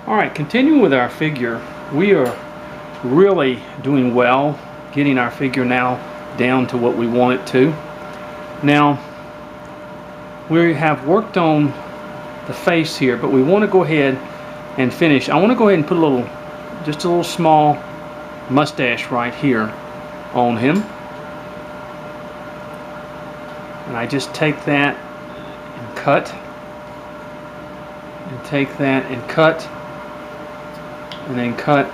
Alright, continuing with our figure, we are really doing well getting our figure now down to what we want it to. Now, we have worked on the face here, but we want to go ahead and finish. I want to go ahead and put just a little small mustache right here on him. And I just take that and cut, and take that and cut, and then cut.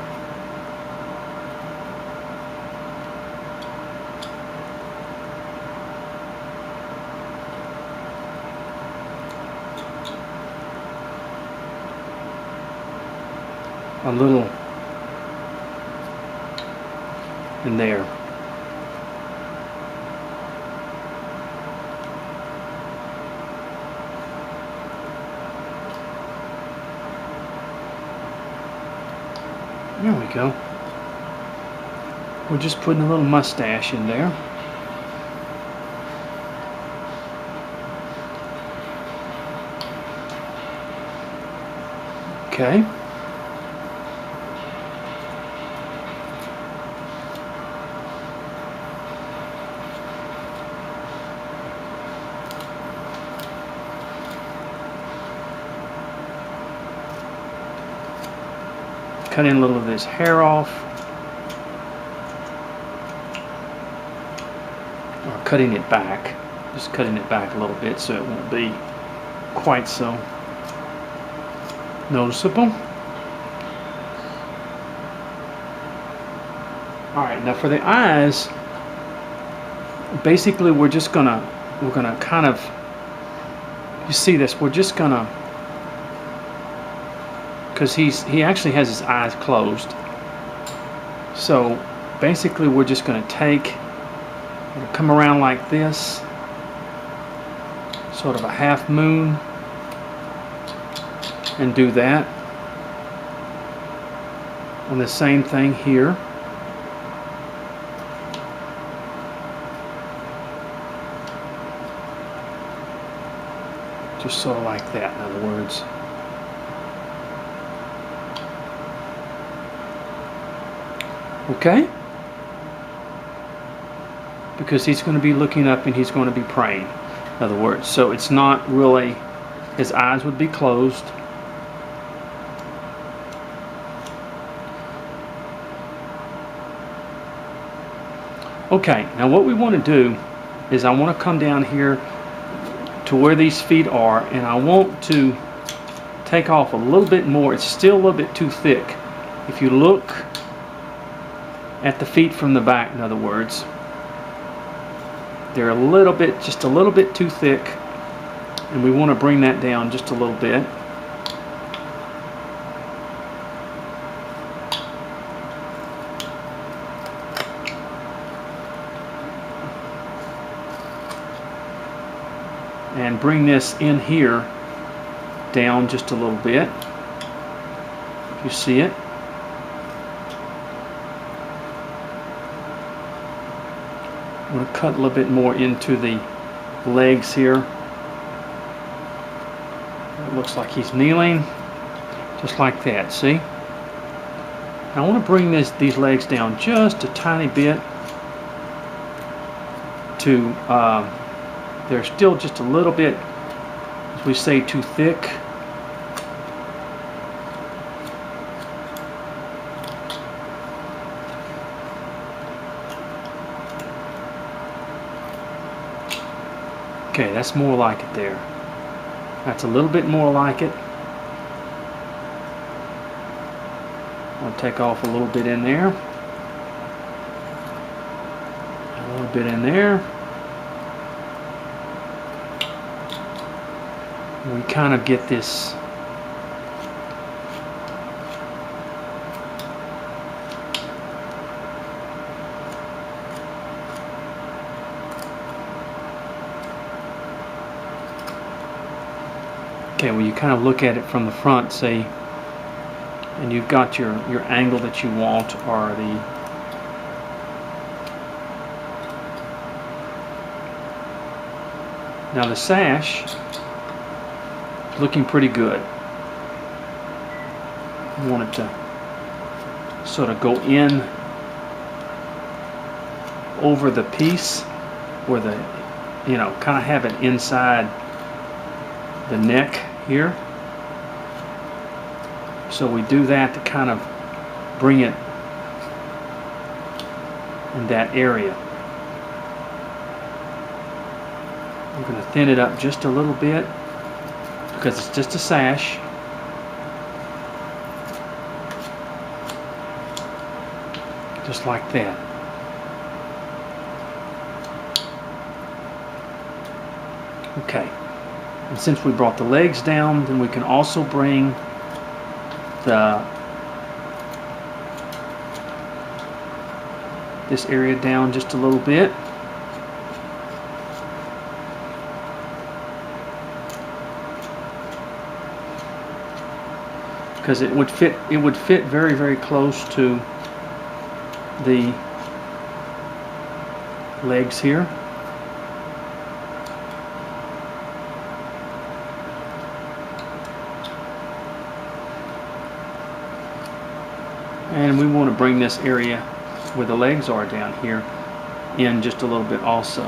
A little in there. There we go. We're just putting a little mustache in there. Okay. Cutting a little of this hair off, or cutting it back, just cutting it back a little bit so it won't be quite so noticeable. Alright, now for the eyes, basically we're gonna kind of, you see this, we're just gonna, because he actually has his eyes closed. So basically we're just going to come around like this, sort of a half moon, and do that. And the same thing here. Just sort of like that, in other words. Okay? Because he's going to be looking up and he's going to be praying, in other words. So it's not really, his eyes would be closed. Okay, now what we want to do is I want to come down here to where these feet are, and I want to take off a little bit more. It's still a little bit too thick. If you look at the feet from the back, in other words, they're just a little bit too thick, and we want to bring that down just a little bit. And bring this in here down just a little bit, if you see it. I'm going to cut a little bit more into the legs here. It looks like he's kneeling, just like that, see? Now I want to bring these legs down just a tiny bit to, they're still just a little bit, as we say, too thick. Okay, that's more like it there. That's a little bit more like it. I'll take off a little bit in there. A little bit in there. We kind of get this okay, well, you kind of look at it from the front, see, and you've got your angle that you want, or the now the sash is looking pretty good. You want it to sort of go in over the piece, where the, kind of have it inside the neck here. So we do that to kind of bring it in that area. I'm going to thin it up just a little bit because it's just a sash. Just like that. Okay. And since we brought the legs down, then we can also bring this area down just a little bit. Because it would fit very, very close to the legs here. And we want to bring this area where the legs are down here in just a little bit also.